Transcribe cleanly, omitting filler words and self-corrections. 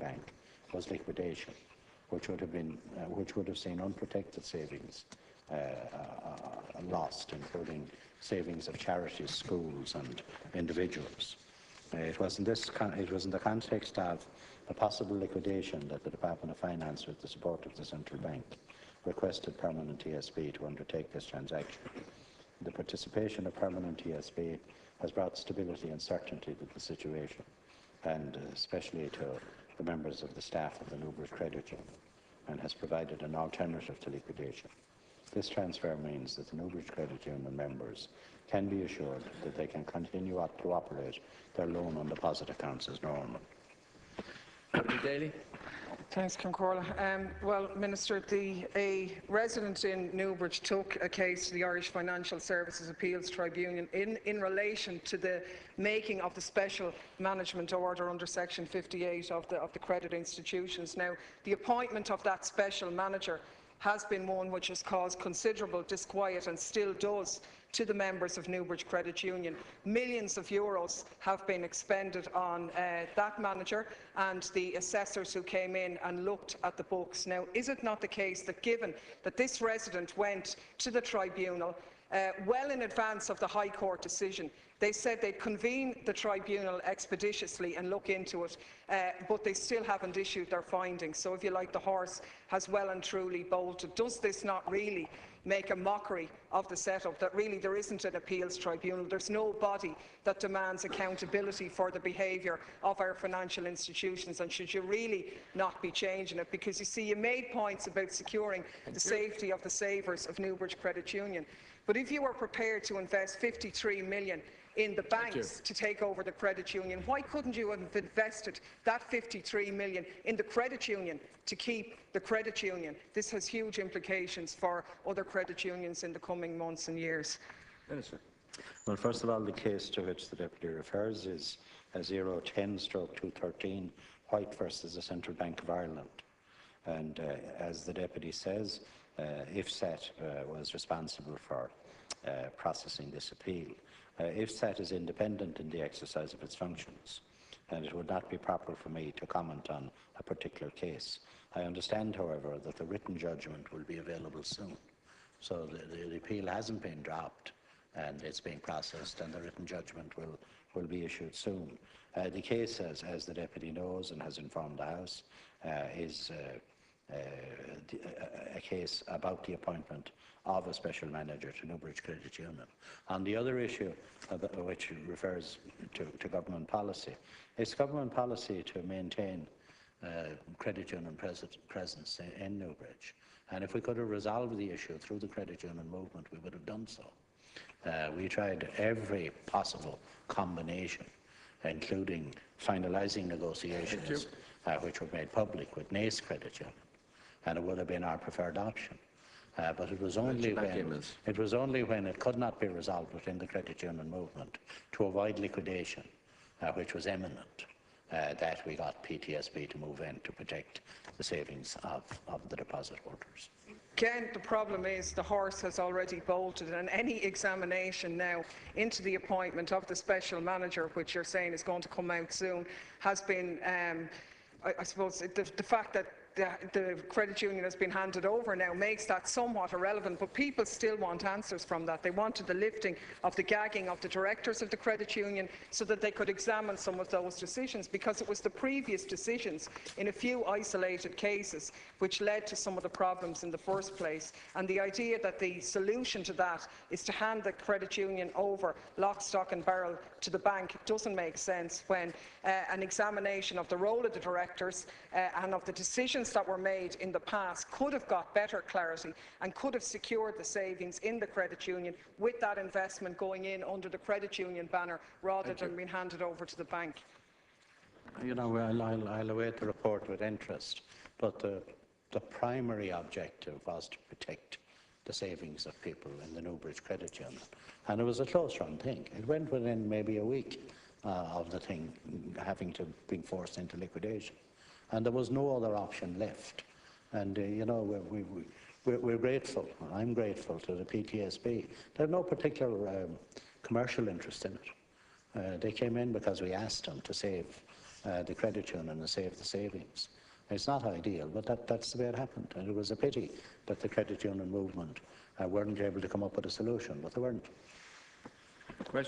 bank was liquidation, which would have seen unprotected savings lost, including savings of charities, schools, and individuals. It was in the context of a possible liquidation that the Department of Finance, with the support of the Central Bank, requested Permanent TSB to undertake this transaction. The participation of Permanent TSB has brought stability and certainty to the situation, and especially to the members of the staff of the Newbridge Credit Union, and has provided an alternative to liquidation. This transfer means that the Newbridge Credit Union members can be assured that they can continue to operate their loan and deposit accounts as normal. Daly. Thanks, Concora. Well, Minister, a resident in Newbridge took a case to the Irish Financial Services Appeals Tribunal in relation to the making of the special management order under Section 58 of the credit institutions. Now, the appointment of that special manager has been one which has caused considerable disquiet, and still does, to the members of Newbridge Credit Union. Millions of euros have been expended on that manager and the assessors who came in and looked at the books. Now, is it not the case that, given that this resident went to the tribunal well in advance of the High Court decision, they said they'd convene the tribunal expeditiously and look into it, but they still haven't issued their findings. So, if you like, the horse has well and truly bolted. Does this not really make a mockery of the setup, that really there isn't an appeals tribunal, there's no body that demands accountability for the behaviour of our financial institutions, and should you really not be changing it? Because you see, you made points about securing the safety of the savers of Newbridge Credit Union, but if you were prepared to invest 53 million in the banks to take over the credit union, why couldn't you have invested that 53 million in the credit union to keep the credit union? This has huge implications for other credit unions in the coming months and years. Minister. Well, first of all, the case to which the Deputy refers is 010/213 White versus the Central Bank of Ireland. And as the Deputy says, IFSET was responsible for processing this appeal. IFSET is independent in the exercise of its functions, and it would not be proper for me to comment on a particular case. I understand, however, that the written judgment will be available soon. So the appeal hasn't been dropped, and it's being processed, and the written judgment will be issued soon. The case, as the Deputy knows and has informed the House, is a case about the appointment of a special manager to Newbridge Credit Union. On the other issue, which refers to government policy, it's government policy to maintain credit union presence in Newbridge. And if we could have resolved the issue through the credit union movement, we would have done so. We tried every possible combination, including finalising negotiations, which were made public with NACE Credit Union, and it would have been our preferred option. But it was only when it could not be resolved within the credit union movement to avoid liquidation, which was imminent, that we got PTSB to move in to protect the savings of the deposit holders. Again, the problem is the horse has already bolted, and any examination now into the appointment of the special manager, which you're saying is going to come out soon, has been, I suppose, the fact that the credit union has been handed over now makes that somewhat irrelevant, but people still want answers from that. They wanted the lifting of the gagging of the directors of the credit union so that they could examine some of those decisions, because it was the previous decisions in a few isolated cases which led to some of the problems in the first place. And the idea that the solution to that is to hand the credit union over lock, stock and barrel to the bank doesn't make sense, when an examination of the role of the directors and of the decisions that were made in the past could have got better clarity and could have secured the savings in the credit union with that investment going in under the credit union banner rather than being handed over to the bank. You know, I'll await the report with interest, but the primary objective was to protect the savings of people in the Newbridge Credit Union, and it was a close-run thing. It went within maybe a week of the thing having to be forced into liquidation, and there was no other option left. And you know, we're grateful. I'm grateful to the PTSB. They have no particular commercial interest in it. They came in because we asked them to save the credit union and save the savings. It's not ideal, but that's the way it happened. And it was a pity that the credit union movement weren't able to come up with a solution, but they weren't. Question.